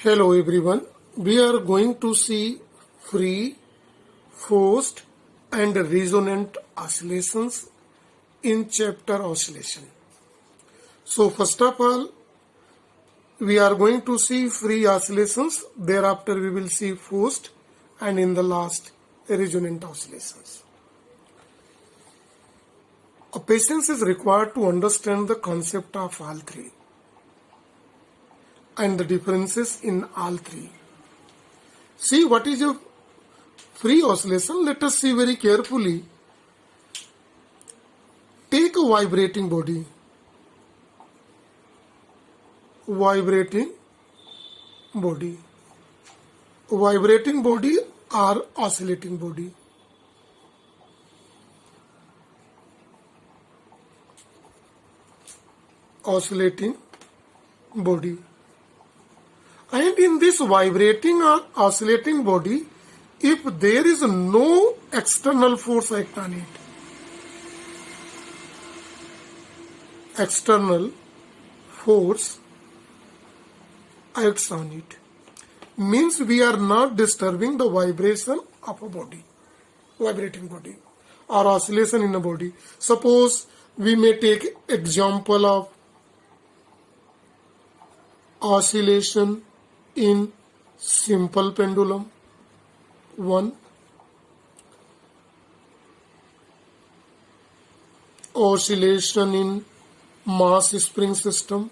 Hello everyone, we are going to see free, forced and resonant oscillations in chapter oscillation. So first of all, we are going to see free oscillations, thereafter we will see forced and in the last resonant oscillations. A patience is required to understand the concept of all three and the differences in all three. See what is a free oscillation? Let us see very carefully. Take a vibrating body. Vibrating body or oscillating body. Oscillating body. And in this vibrating or oscillating body, if there is no external force act on it, external force acts on it, means we are not disturbing the vibration of a body, vibrating body or oscillation in a body. Suppose we may take example of oscillation in simple pendulum 1, oscillation in mass spring system,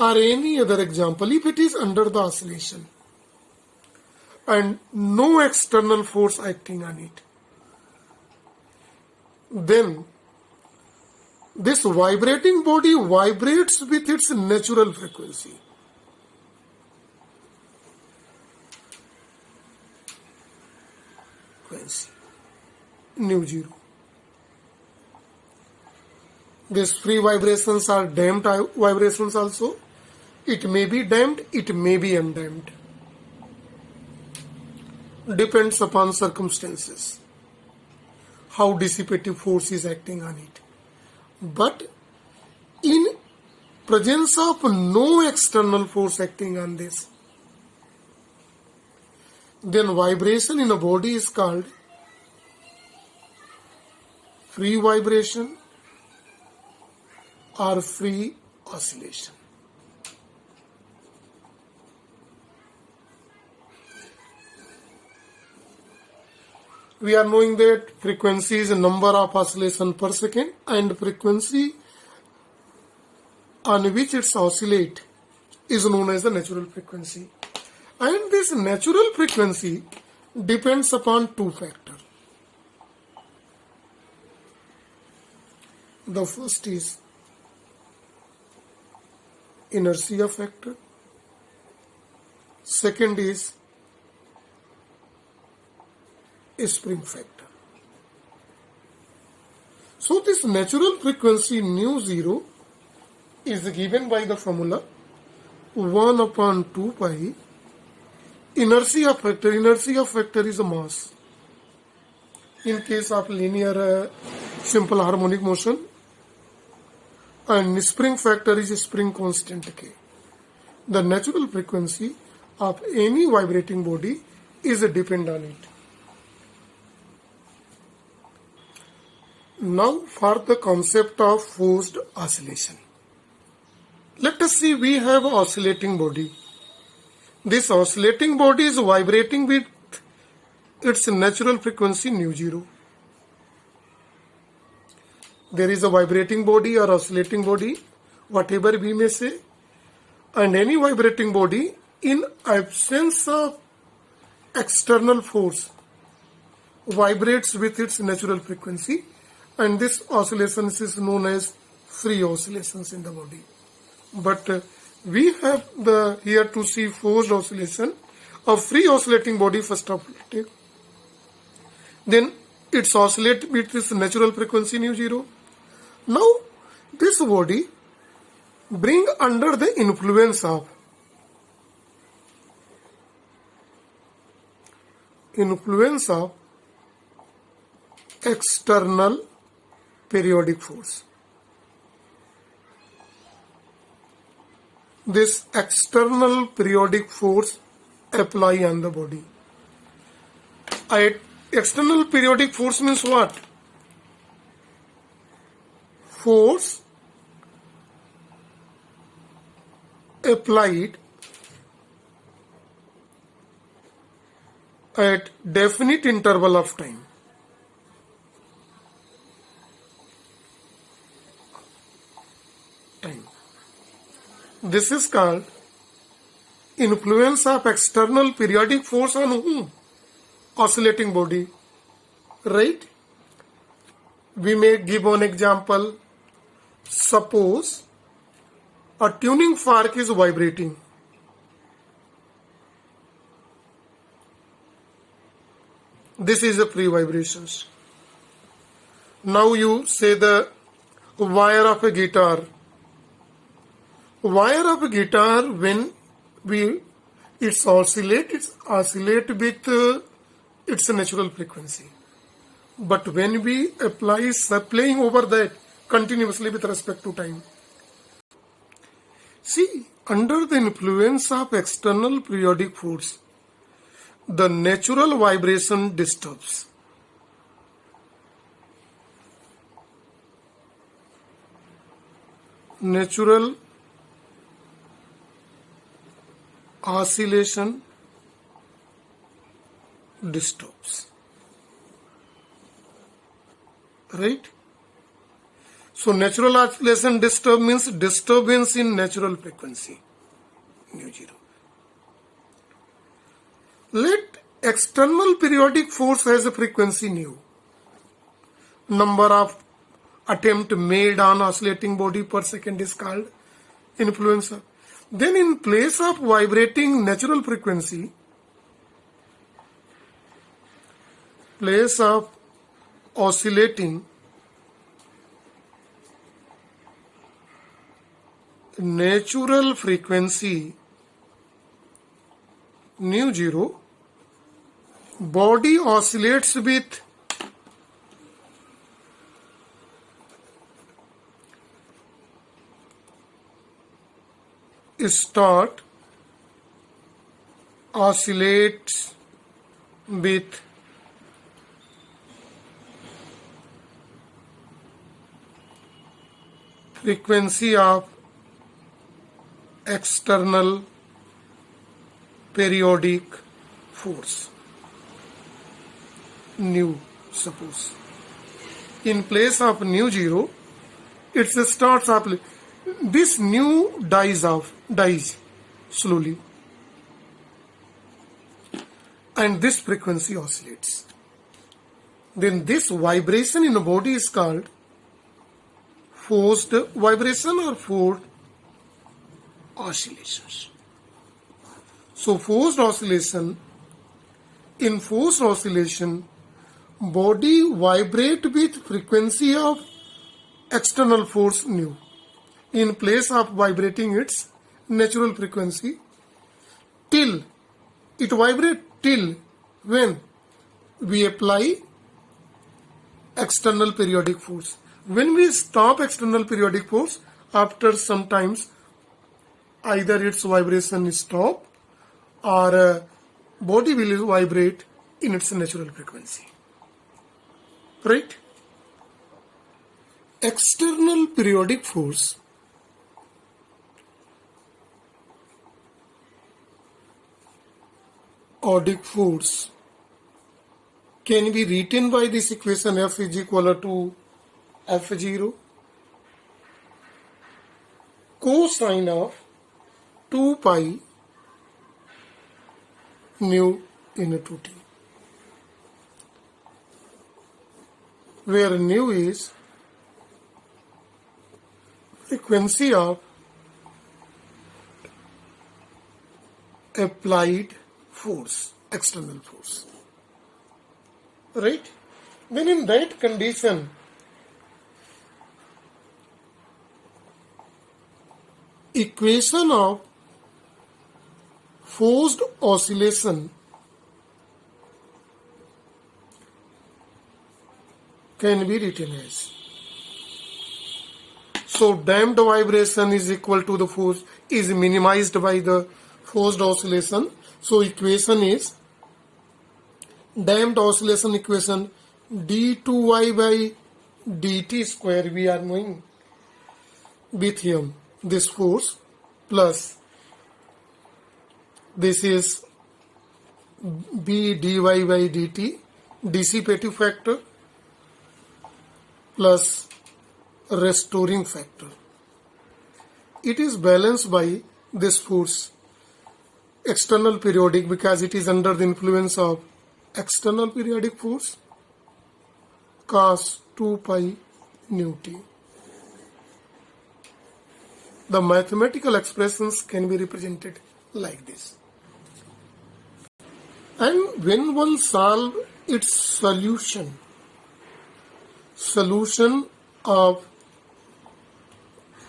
or any other example. If it is under the oscillation and no external force acting on it, then this vibrating body vibrates with its natural frequency. Nu zero. These free vibrations are damped vibrations also. It may be damped, it may be undamped. Depends upon circumstances, how dissipative force is acting on it. But in presence of no external force acting on this, then vibration in a body is called free vibration or free oscillation. We are knowing that frequency is a number of oscillation per second, and frequency on which it oscillates is known as the natural frequency. And this natural frequency depends upon two factors. The first is inertia factor. Second is spring factor. So this natural frequency nu zero is given by the formula 1 upon 2 pi inertia factor. Inertia factor is a mass. In case of linear simple harmonic motion, and spring factor is spring constant K. The natural frequency of any vibrating body is depend on it. Now for the concept of forced oscillation. Let us see, we have oscillating body. This oscillating body is vibrating with its natural frequency nu zero. There is a vibrating body or oscillating body, whatever we may say, and any vibrating body in absence of external force vibrates with its natural frequency, and this oscillation is known as free oscillations in the body. But we have here to see forced oscillation of free oscillating body first of all. Then it's oscillate with its natural frequency nu zero. Now this body bring under the influence of external periodic force. this external periodic force apply on the body. External periodic force means what? Force applied at definite interval of time. This is called influence of external periodic force on whom? Oscillating body. Right? We may give one example. Suppose a tuning fork is vibrating. This is a pre-vibrations. Now you say the wire of a guitar. Wire of a guitar, when it oscillates with its natural frequency. But when we apply playing over that continuously with respect to time, see, under the influence of external periodic force, the natural vibration disturbs. Natural oscillation disturbs. Right? So natural oscillation disturb means disturbance in natural frequency. Nu zero. Let external periodic force has a frequency nu. Number of attempt made on oscillating body per second is called influencer. Then in place of vibrating natural frequency, place of oscillating natural frequency nu zero, body oscillates with start oscillates with frequency of external periodic force nu. Suppose in place of nu zero, it starts up. This nu dies slowly, and this frequency oscillates. Then this vibration in the body is called forced vibration or forced oscillations. So forced oscillation, in forced oscillation, body vibrate with frequency of external force nu. In place of vibrating its natural frequency, till it vibrates till when we apply external periodic force. When we stop external periodic force, after some times either its vibration is stop or body will vibrate in its natural frequency. Right? External periodic force can be written by this equation F is equal to F0 cosine of 2 pi nu into t, where nu is frequency of applied force, external force. Right? Then in that condition, equation of forced oscillation can be written as. So damped vibration is equal to the force is minimized by the forced oscillation. So equation is damped oscillation equation d2y by dt square. We are knowing with him this force plus this is b dy by dt dissipative factor plus restoring factor. It is balanced by this force external periodic because it is under the influence of external periodic force cos 2 pi nu t. The mathematical expressions can be represented like this. And when one solve its solution of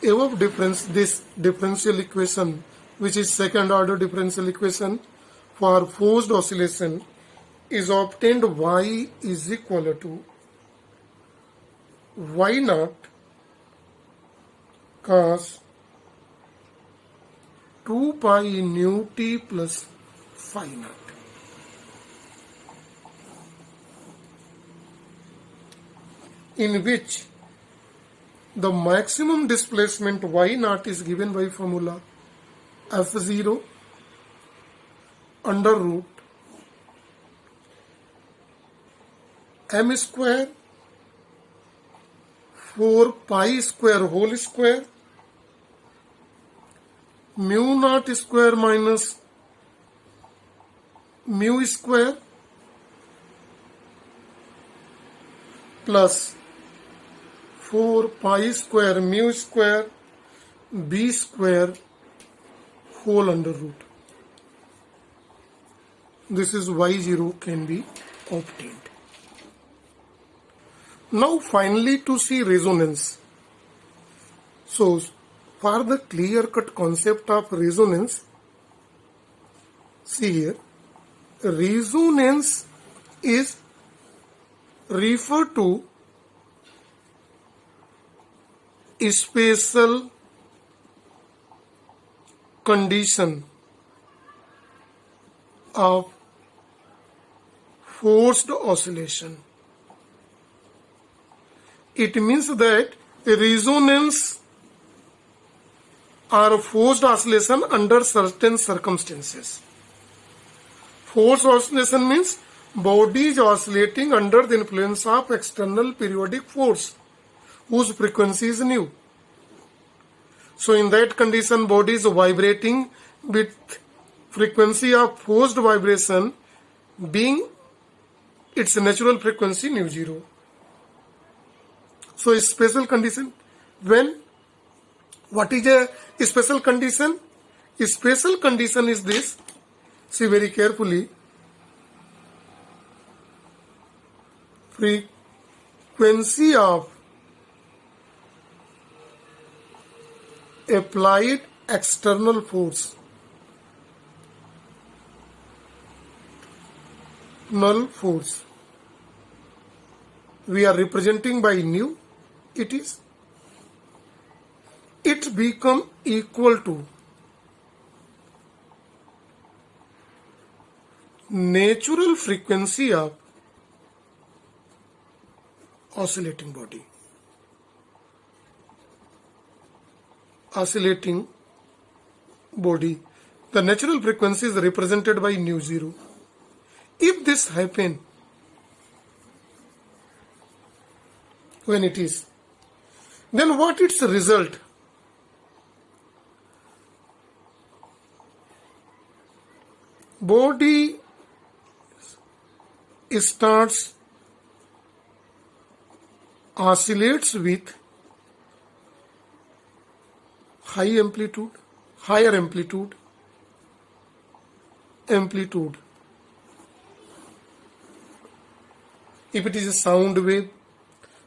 above this differential equation, which is second order differential equation for forced oscillation, is obtained y is equal to y naught cos 2 pi nu t plus phi naught. In which the maximum displacement y naught is given by formula f0 under root m square 4 pi square whole square mu naught square minus mu square plus 4 pi square mu square b square whole under root. This is y0 can be obtained. Now finally to see resonance. So for the clear cut concept of resonance, see here, resonance is referred to special condition of forced oscillation. It means that resonance or forced oscillation under certain circumstances. Forced oscillation means body is oscillating under the influence of external periodic force whose frequency is nu. So in that condition, body is vibrating with frequency of forced vibration being its natural frequency nu zero. So a special condition when, what is a special condition? A special condition is this, see very carefully, frequency of applied external force, null force, we are representing by nu. It become equal to natural frequency of oscillating body. Oscillating body, the natural frequency is represented by nu zero. If this happen, when it is, then what its result? Body starts oscillates with higher amplitude. If it is a sound wave,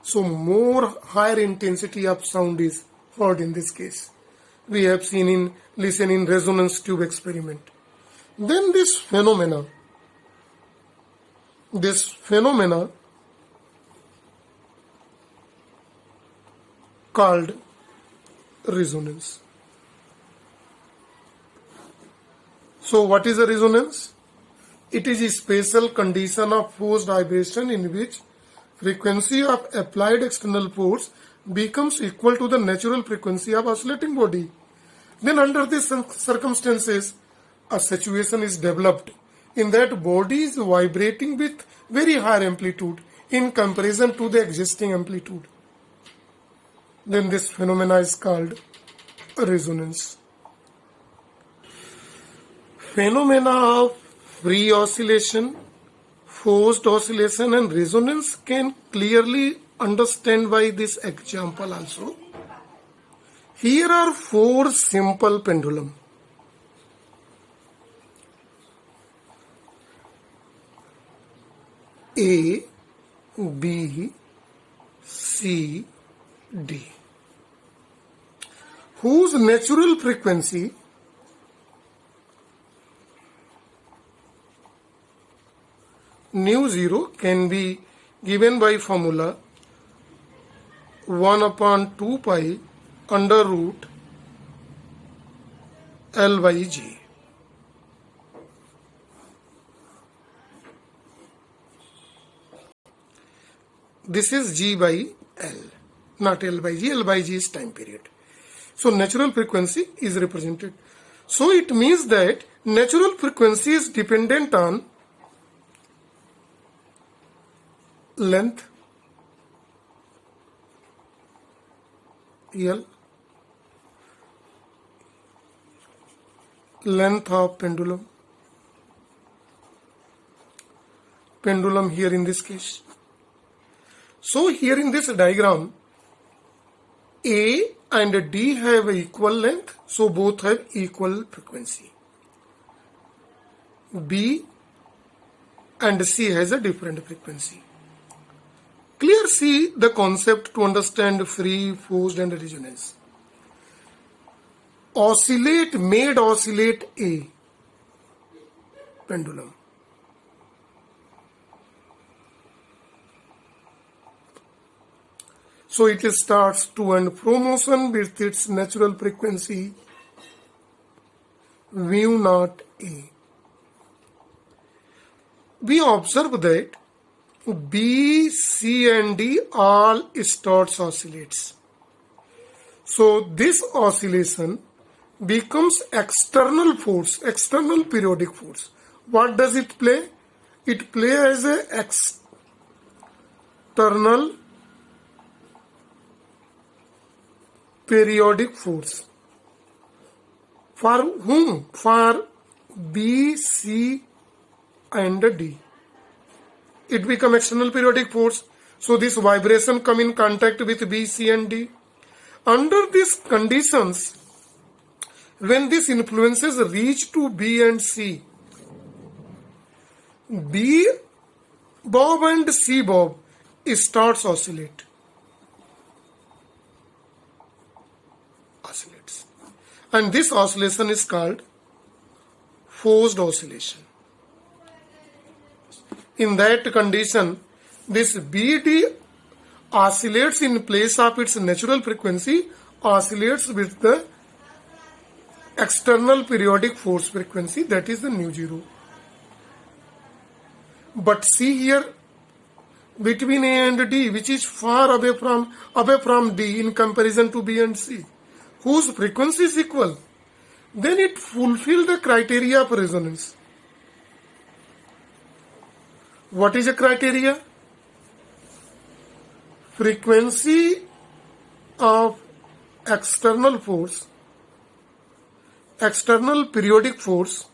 so more higher intensity of sound is heard in this case. We have seen listen in resonance tube experiment. Then this phenomena called resonance. So what is a resonance? It is a special condition of forced vibration in which frequency of applied external force becomes equal to the natural frequency of oscillating body. Then under these circumstances, a situation is developed in that body is vibrating with very high amplitude in comparison to the existing amplitude. Then this phenomena is called resonance. Phenomena of free oscillation, forced oscillation and resonance can clearly understand by this example also. Here are 4 simple pendulum. A, B, C, D, whose natural frequency nu zero can be given by formula 1 upon 2 pi under root L by G. This is G by L, not L by G. L by G is time period. So natural frequency is represented. So it means that natural frequency is dependent on length L, length of pendulum here in this case. So here in this diagram, A and D have equal length, so both have equal frequency. B and C has a different frequency. Clear see the concept to understand free, forced and resonance. Made oscillate A pendulum. So it starts to and fro motion with its natural frequency mu naught A. We observe that B, C and D all starts oscillates. So this oscillation becomes external force, external periodic force. What does it play? It plays as a external periodic force. For whom? For B, C and D. It becomes external periodic force. So this vibration come in contact with B, C and D. Under these conditions, when these influences reach to B and C, B bob and C bob starts oscillates. And this oscillation is called forced oscillation. In that condition, this BD oscillates in place of its natural frequency, oscillates with the external periodic force frequency, that is the nu zero. But see here, between A and D, which is far away from D in comparison to B and C, whose frequency is equal, then it fulfills the criteria of resonance. What is the criteria? Frequency of external force, external periodic force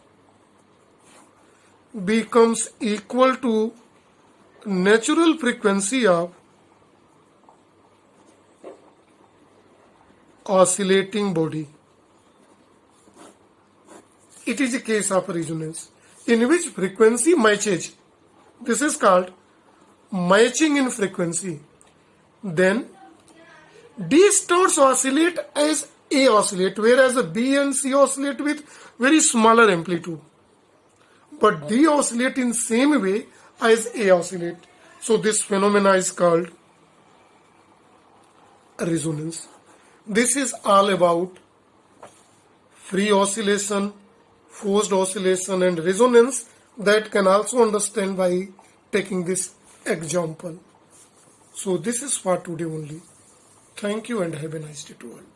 becomes equal to natural frequency of oscillating body. It is a case of resonance in which frequency matches. This is called matching in frequency. Then D starts oscillate as A oscillate, whereas B and C oscillate with very smaller amplitude. But D oscillate in same way as A oscillate. So this phenomena is called resonance. This is all about free oscillation, forced oscillation and resonance that can also understand by taking this example. So this is for today only. Thank you and have a nice day to all.